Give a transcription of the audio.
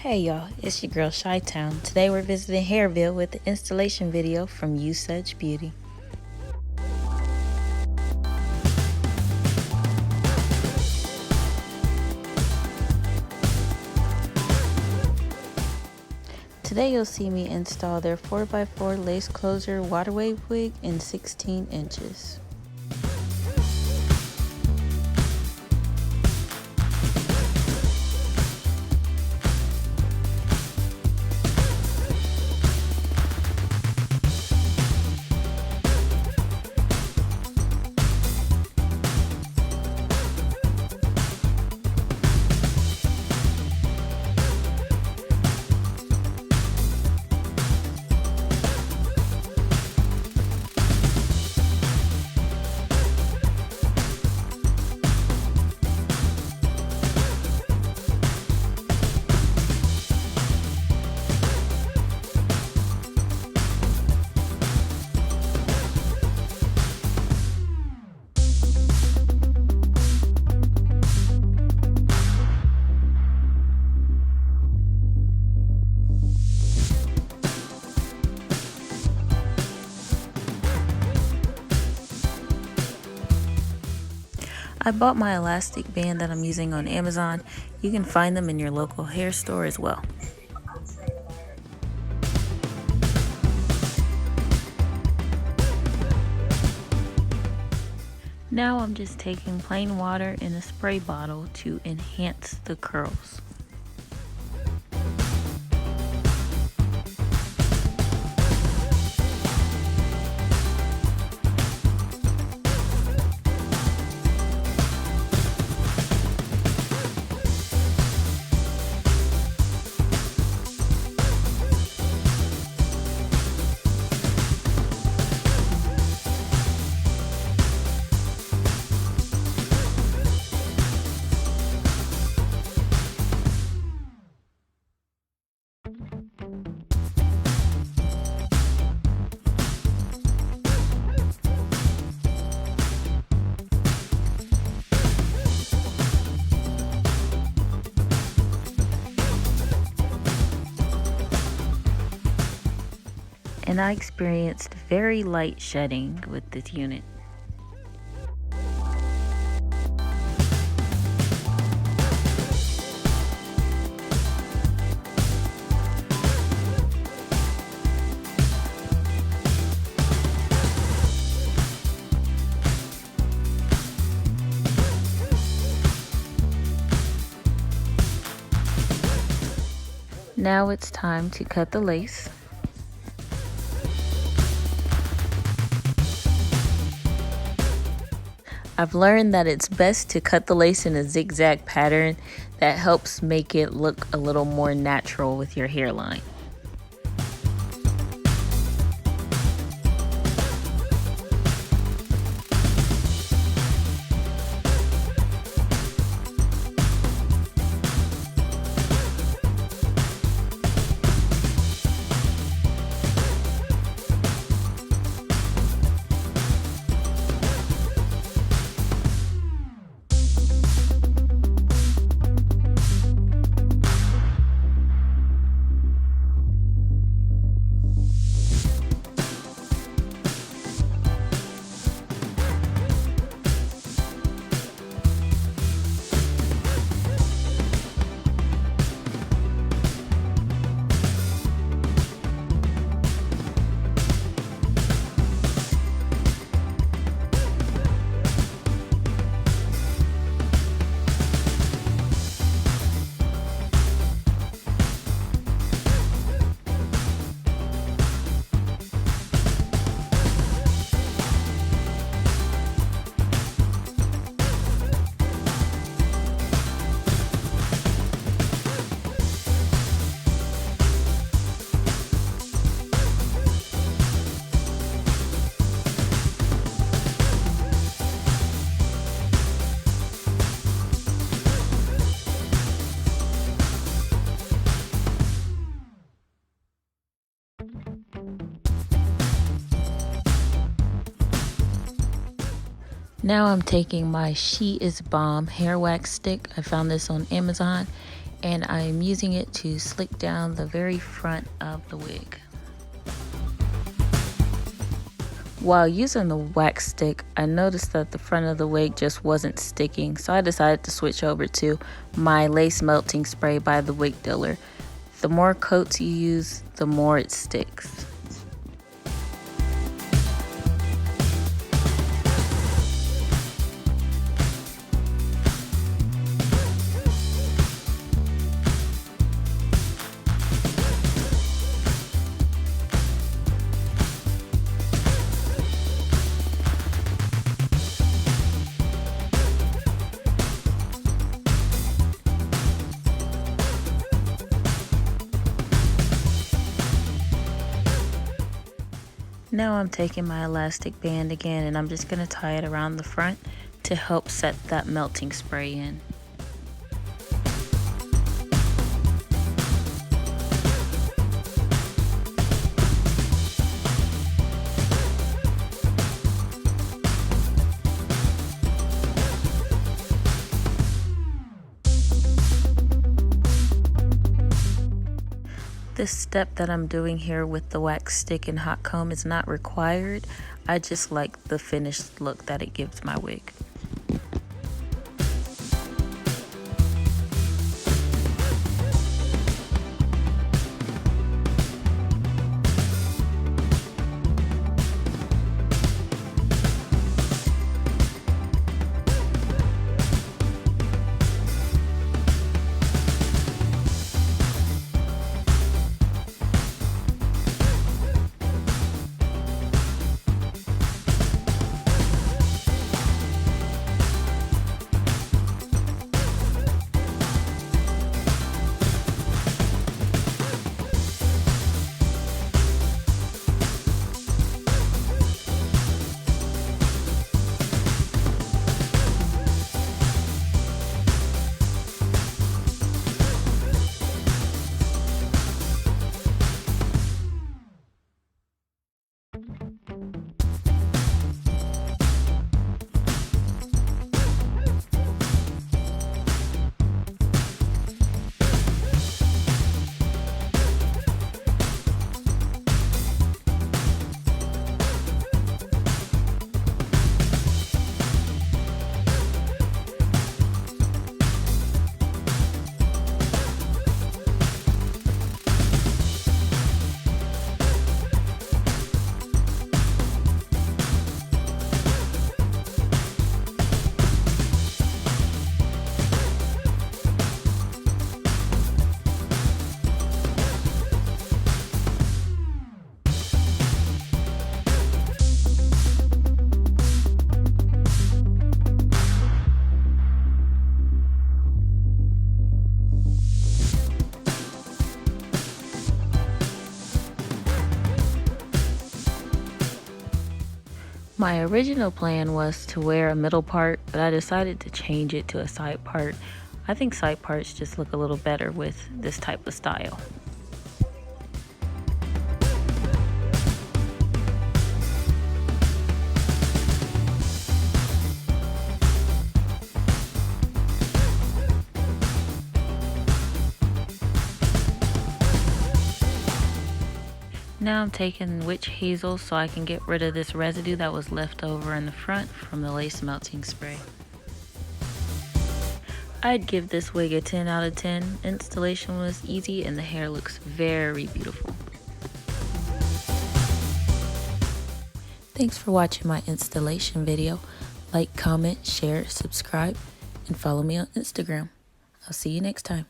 Hey y'all, it's your girl Chi-Town. Today we're visiting Hairville with the installation video from You Such Beauty. Today you'll see me install their 4x4 lace closer water wave wig in 16 inches. I bought my elastic band that I'm using on Amazon. You can find them in your local hair store as well. Now I'm just taking plain water in a spray bottle to enhance the curls. And I experienced very light shedding with this unit. Now it's time to cut the lace. I've learned that it's best to cut the lace in a zigzag pattern that helps make it look a little more natural with your hairline. Now I'm taking my She Is Bomb hair wax stick. I found this on Amazon, and I'm using it to slick down the very front of the wig. While using the wax stick, I noticed that the front of the wig just wasn't sticking, so I decided to switch over to my lace melting spray by the wig dealer. The more coats you use, the more it sticks. Now I'm taking my elastic band again and I'm just going to tie it around the front to help set that melting spray in. This step that I'm doing here with the wax stick and hot comb is not required. I just like the finished look that it gives my wig. My original plan was to wear a middle part, but I decided to change it to a side part. I think side parts just look a little better with this type of style. Now I'm taking witch hazel so I can get rid of this residue that was left over in the front from the lace melting spray. I'd give this wig a 10 out of 10. Installation was easy and the hair looks very beautiful. Thanks for watching my installation video. Like, comment, share, subscribe, and follow me on Instagram. I'll see you next time.